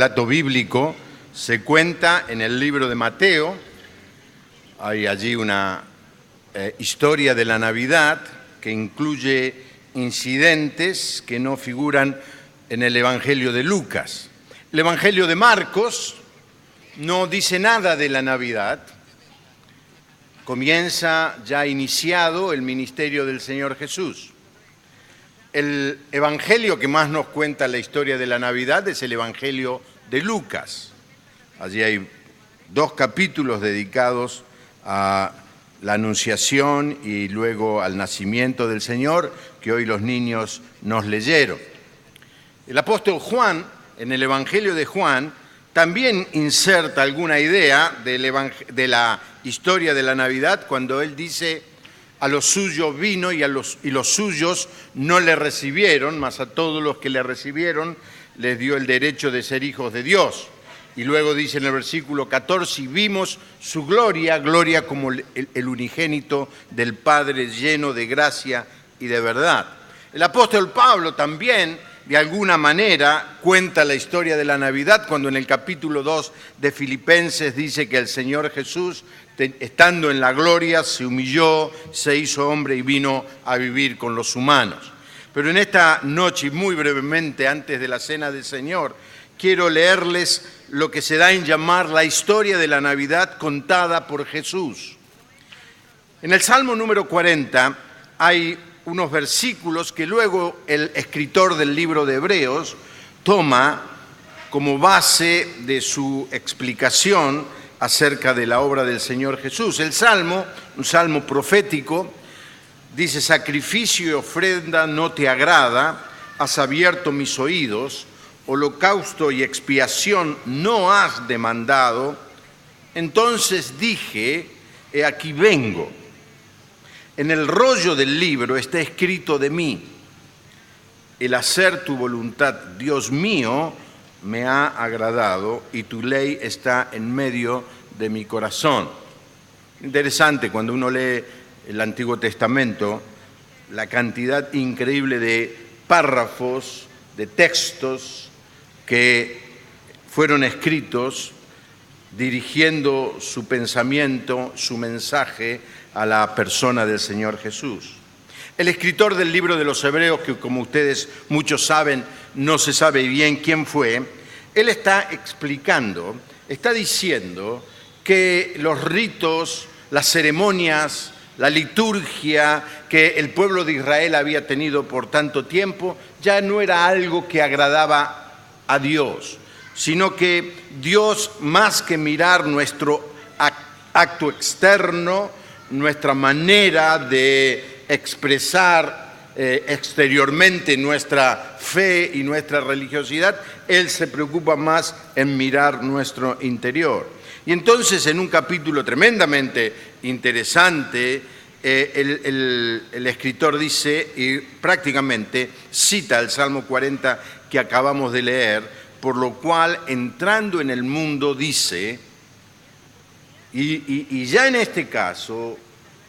relato bíblico se cuenta en el libro de Mateo. Hay allí una historia de la Navidad que incluye incidentes que no figuran en el Evangelio de Lucas. El Evangelio de Marcos no dice nada de la Navidad. Comienza ya iniciado el ministerio del Señor Jesús. El evangelio que más nos cuenta la historia de la Navidad es el Evangelio de Lucas. Allí hay 2 capítulos dedicados a la Anunciación y luego al nacimiento del Señor, que hoy los niños nos leyeron. El apóstol Juan, en el Evangelio de Juan, también inserta alguna idea de la historia de la Navidad cuando él dice: a los suyos vino y los suyos no le recibieron, mas a todos los que le recibieron les dio el derecho de ser hijos de Dios. Y luego dice en el versículo 14, y vimos su gloria, gloria como el unigénito del Padre, lleno de gracia y de verdad. El apóstol Pablo también, de alguna manera, cuenta la historia de la Navidad cuando en el capítulo 2 de Filipenses dice que el Señor Jesús, estando en la gloria, se humilló, se hizo hombre y vino a vivir con los humanos. Pero en esta noche, y muy brevemente antes de la Cena del Señor, quiero leerles lo que se da en llamar la historia de la Navidad contada por Jesús. En el Salmo número 40 hay unos versículos que luego el escritor del libro de Hebreos toma como base de su explicación acerca de la obra del Señor Jesús. El Salmo, un salmo profético, dice: sacrificio y ofrenda no te agrada, has abierto mis oídos, holocausto y expiación no has demandado. Entonces dije, he aquí vengo. En el rollo del libro está escrito de mí: el hacer tu voluntad, Dios mío, me ha agradado, y tu ley está en medio de mi corazón. Interesante cuando uno lee el Antiguo Testamento, la cantidad increíble de párrafos, de textos que fueron escritos dirigiendo su pensamiento, su mensaje a la persona del Señor Jesús. El escritor del libro de los Hebreos, que como ustedes muchos saben, no se sabe bien quién fue, él está explicando, está diciendo que los ritos, las ceremonias, la liturgia que el pueblo de Israel había tenido por tanto tiempo ya no era algo que agradaba a Dios, sino que Dios, más que mirar nuestro acto externo, nuestra manera de expresar exteriormente nuestra fe y nuestra religiosidad, Él se preocupa más en mirar nuestro interior. Y entonces, en un capítulo tremendamente interesante, el escritor dice, y prácticamente cita el Salmo 40 que acabamos de leer, por lo cual, entrando en el mundo, dice, y ya en este caso,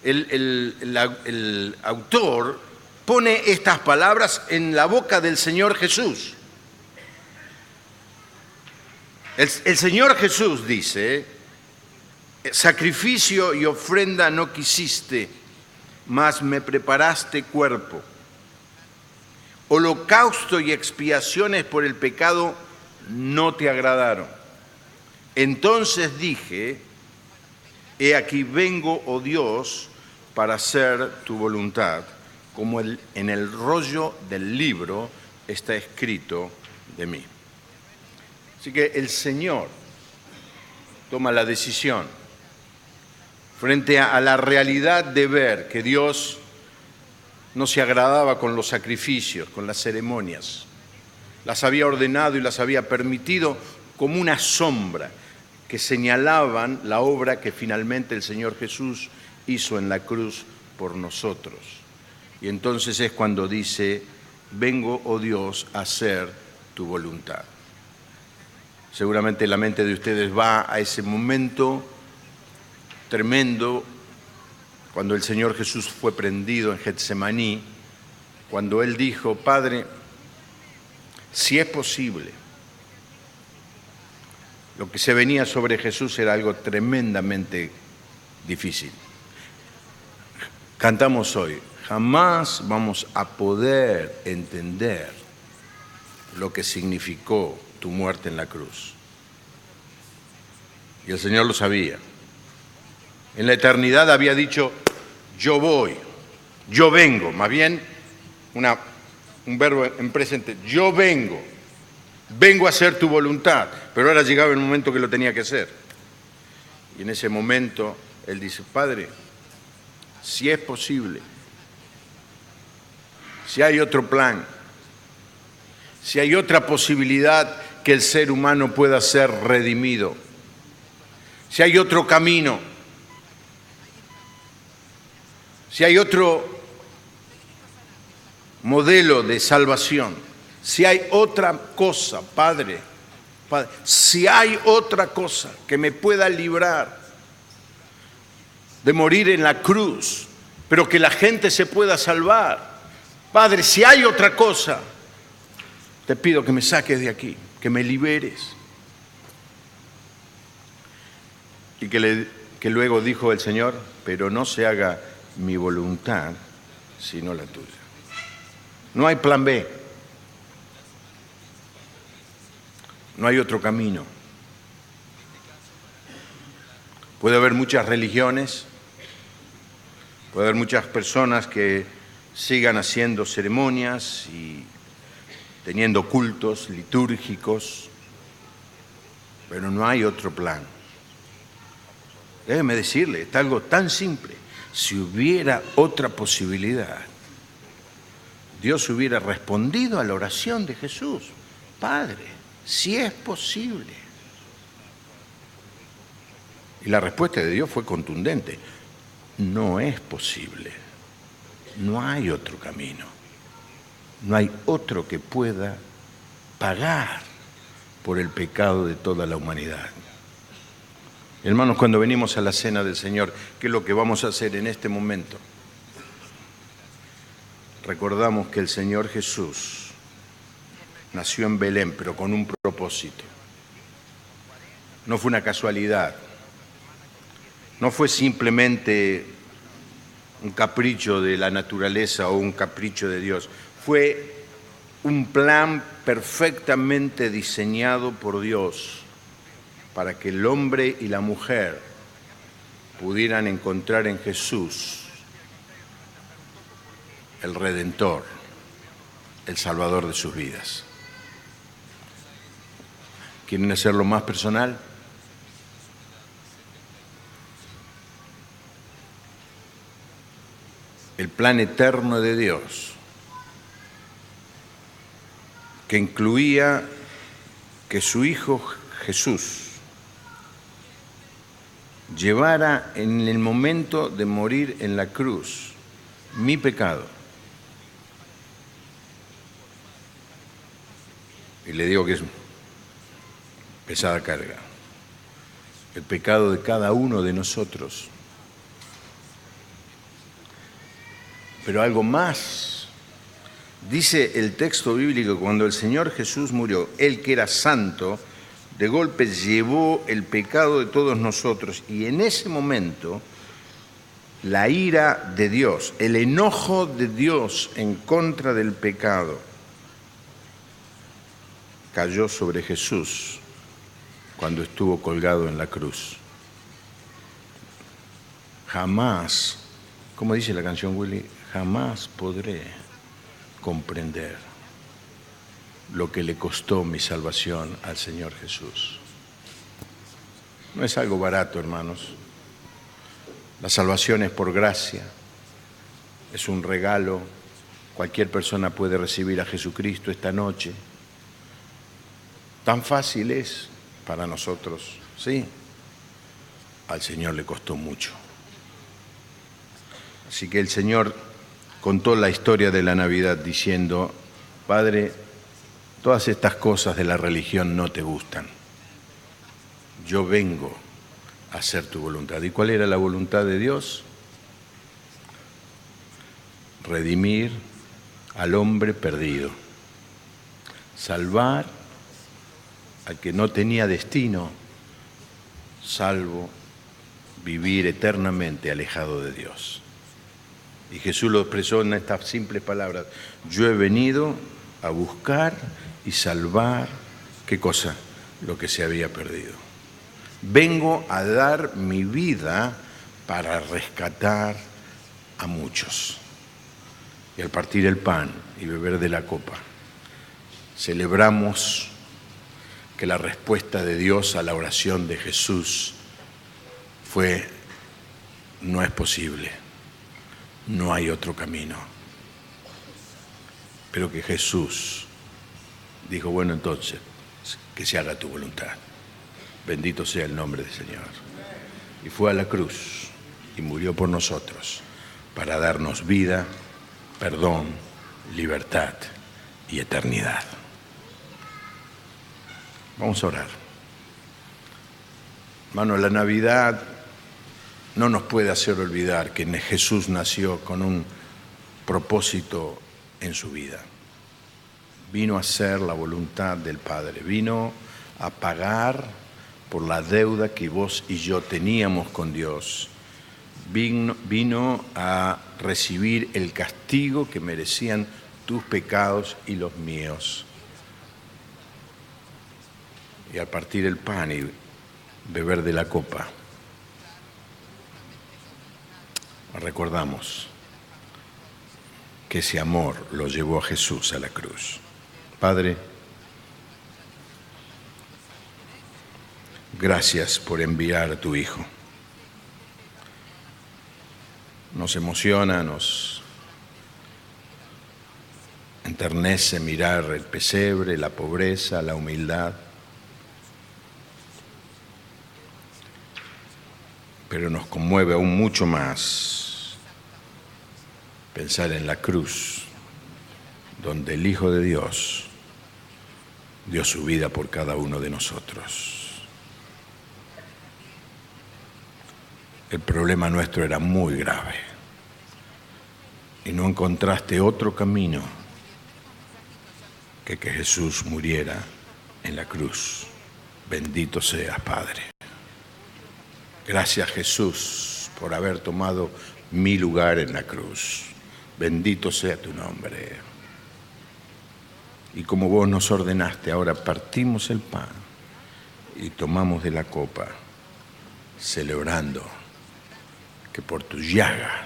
el autor pone estas palabras en la boca del Señor Jesús. El Señor Jesús dice: sacrificio y ofrenda no quisiste, mas me preparaste cuerpo. Holocausto y expiaciones por el pecado no te agradaron. Entonces dije, he aquí vengo, oh Dios, para hacer tu voluntad, como en el rollo del libro está escrito de mí. Así que el Señor toma la decisión frente a la realidad de ver que Dios no se agradaba con los sacrificios, con las ceremonias. Las había ordenado y las había permitido como una sombra que señalaban la obra que finalmente el Señor Jesús hizo en la cruz por nosotros. Y entonces es cuando dice: vengo, oh Dios, a hacer tu voluntad. Seguramente la mente de ustedes va a ese momento tremendo cuando el Señor Jesús fue prendido en Getsemaní, cuando Él dijo: Padre, si es posible, Lo que se venía sobre Jesús era algo tremendamente difícil. Cantamos hoy, jamás vamos a poder entender lo que significó tu muerte en la cruz. Y el Señor lo sabía. En la eternidad había dicho, yo voy, yo vengo, más bien un verbo en presente, yo vengo a hacer tu voluntad, pero ahora llegaba el momento que lo tenía que hacer. Y en ese momento Él dice, Padre, si es posible, si hay otro plan, si hay otra posibilidad que el ser humano pueda ser redimido, si hay otro camino, si hay otro modelo de salvación, si hay otra cosa, Padre, si hay otra cosa que me pueda librar de morir en la cruz, pero que la gente se pueda salvar, Padre, si hay otra cosa, te pido que me saques de aquí, que me liberes. Y que luego dijo el Señor, pero no se haga mi voluntad, sino la tuya. No hay plan B. No hay otro camino. Puede haber muchas religiones, puede haber muchas personas que sigan haciendo ceremonias y teniendo cultos litúrgicos, pero no hay otro plan. Déjeme decirle, está algo tan simple. Si hubiera otra posibilidad, Dios hubiera respondido a la oración de Jesús. Padre, si es posible. Y la respuesta de Dios fue contundente. No es posible. No hay otro camino. No hay otro que pueda pagar por el pecado de toda la humanidad. Hermanos, cuando venimos a la cena del Señor, ¿qué es lo que vamos a hacer en este momento? Recordamos que el Señor Jesús nació en Belén, pero con un propósito. No fue una casualidad. No fue simplemente un capricho de la naturaleza o un capricho de Dios. Fue un plan perfectamente diseñado por Dios para que el hombre y la mujer pudieran encontrar en Jesús el Redentor, el Salvador de sus vidas. ¿Quieren hacerlo más personal? El plan eterno de Dios, que incluía que su Hijo Jesús llevara en el momento de morir en la cruz mi pecado. Y le digo que es pesada carga. El pecado de cada uno de nosotros. Pero algo más. Dice el texto bíblico, cuando el Señor Jesús murió, Él que era santo, de golpe llevó el pecado de todos nosotros. Y en ese momento, la ira de Dios, el enojo de Dios en contra del pecado, cayó sobre Jesús cuando estuvo colgado en la cruz. Jamás, ¿cómo dice la canción, Willy? Jamás podré comprender lo que le costó mi salvación al Señor Jesús. No es algo barato, hermanos. La salvación es por gracia, es un regalo. Cualquier persona puede recibir a Jesucristo esta noche. Tan fácil es para nosotros, ¿sí? Al Señor le costó mucho. Así que el Señor contó la historia de la Navidad diciendo, Padre, todas estas cosas de la religión no te gustan. Yo vengo a hacer tu voluntad. ¿Y cuál era la voluntad de Dios? Redimir al hombre perdido. Salvar al que no tenía destino salvo vivir eternamente alejado de Dios. Y Jesús lo expresó en estas simples palabras: yo he venido a buscar y salvar, ¿qué cosa? Lo que se había perdido. Vengo a dar mi vida para rescatar a muchos. Y al partir el pan y beber de la copa, celebramos que la respuesta de Dios a la oración de Jesús fue: no es posible, no hay otro camino. Pero que Jesús dijo: bueno, entonces, que se haga tu voluntad. Bendito sea el nombre del Señor. Y fue a la cruz y murió por nosotros para darnos vida, perdón, libertad y eternidad. Vamos a orar. Hermano, la Navidad no nos puede hacer olvidar que Jesús nació con un propósito en su vida. Vino a hacer la voluntad del Padre, vino a pagar por la deuda que vos y yo teníamos con Dios. Vino a recibir el castigo que merecían tus pecados y los míos. Y al partir el pan y beber de la copa, recordamos que ese amor lo llevó a Jesús a la cruz. Padre, gracias por enviar a tu Hijo. Nos emociona, nos enternece mirar el pesebre, la pobreza, la humildad. Pero nos conmueve aún mucho más pensar en la cruz, donde el Hijo de Dios dio su vida por cada uno de nosotros. El problema nuestro era muy grave y no encontraste otro camino que Jesús muriera en la cruz. Bendito seas, Padre. Gracias, Jesús, por haber tomado mi lugar en la cruz. Bendito sea tu nombre. Y como vos nos ordenaste, ahora partimos el pan y tomamos de la copa, celebrando que por tu llaga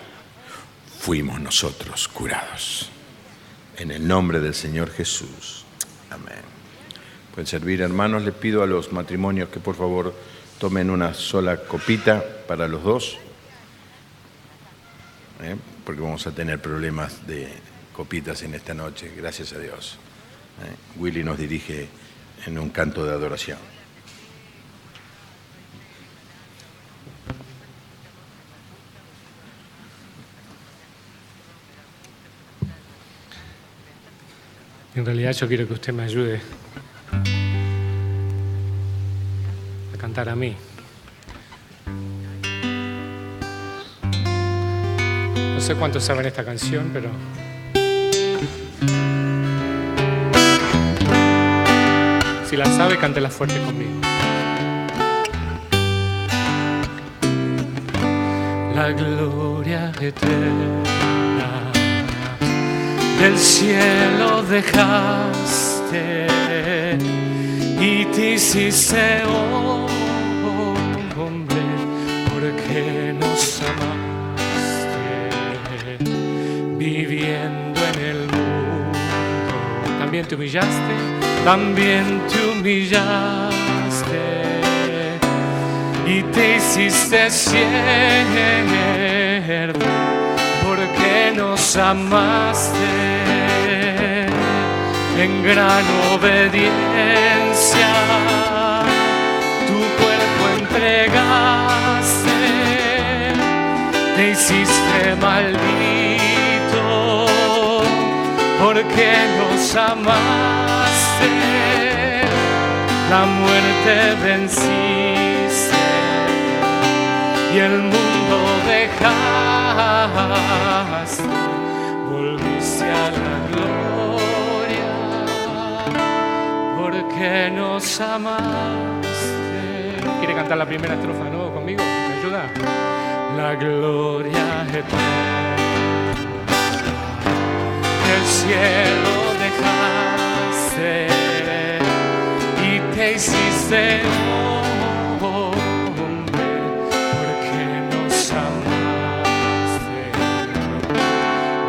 fuimos nosotros curados. En el nombre del Señor Jesús. Amén. Pueden servir, hermanos. Les pido a los matrimonios que por favor tomen una sola copita para los dos, porque vamos a tener problemas de copitas en esta noche, gracias a Dios. Willy nos dirige en un canto de adoración. En realidad yo quiero que usted me ayude a cantar a mí. No sé cuántos saben esta canción, pero si la sabe, cántela fuerte conmigo. La gloria eterna del cielo dejaste y te hiciste hombre porque nos amaste, viviendo en el mundo. También te humillaste, y te hiciste siervo porque nos amaste. En gran obediencia tu cuerpo entregaste, te hiciste maldito porque nos amaste. La muerte venciste y el mundo dejaste, volviste a la gloria porque nos amaste. ¿Quiere cantar? cantar la primera estrofa de nuevo conmigo? ¿Me ayuda? La gloria eterna del cielo dejaste y te hiciste hombre porque nos amaste,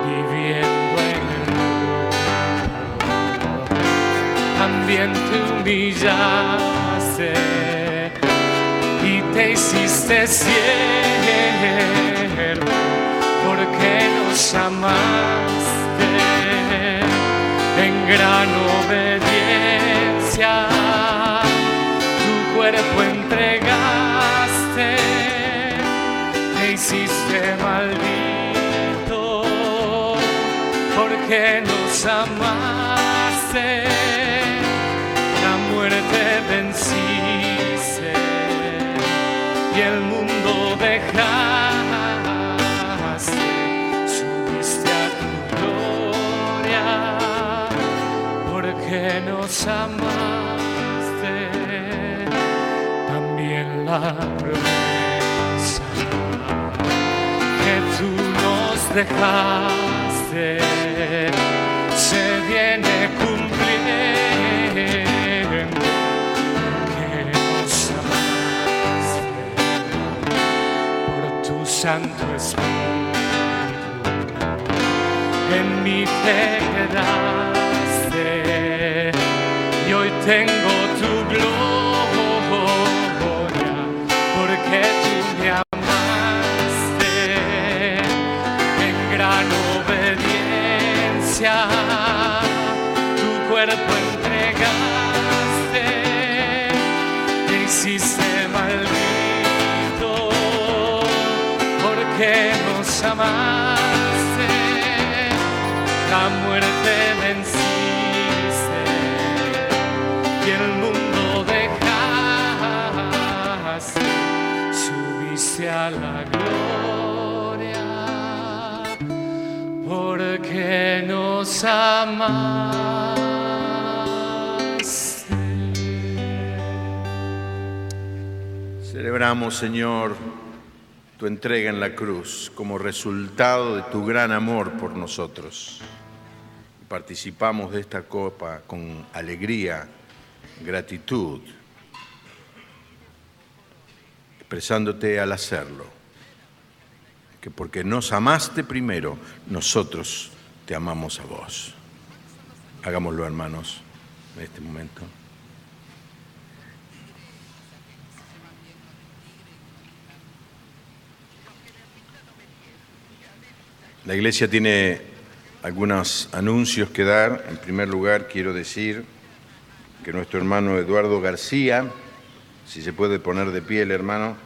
viviendo en el mundo. También te humillaste y te hiciste siervo porque nos amaste. En gran obediencia tu cuerpo entregaste, te hiciste maldito porque nos amaste. La muerte venciste y el mundo dejaste, subiste a tu gloria porque nos amaste. También la promesa que tú nos dejaste se viene cumpliendo porque nos amaste. Por tu Santo Espíritu en mí te quedaste y hoy tengo tu gloria porque tú me amaste. En gran obediencia tu cuerpo entregaste, te hiciste maldito porque nos amaste. La muerte venciste y el mundo dejaste, subiste a la gloria porque nos amaste. Celebramos, Señor, tu entrega en la cruz como resultado de tu gran amor por nosotros. Participamos de esta copa con alegría, gratitud, expresándote al hacerlo, que porque nos amaste primero, nosotros te amamos a vos. Hagámoslo, hermanos, en este momento. La Iglesia tiene algunos anuncios que dar. En primer lugar, quiero decir que nuestro hermano Eduardo García, si se puede poner de pie el hermano,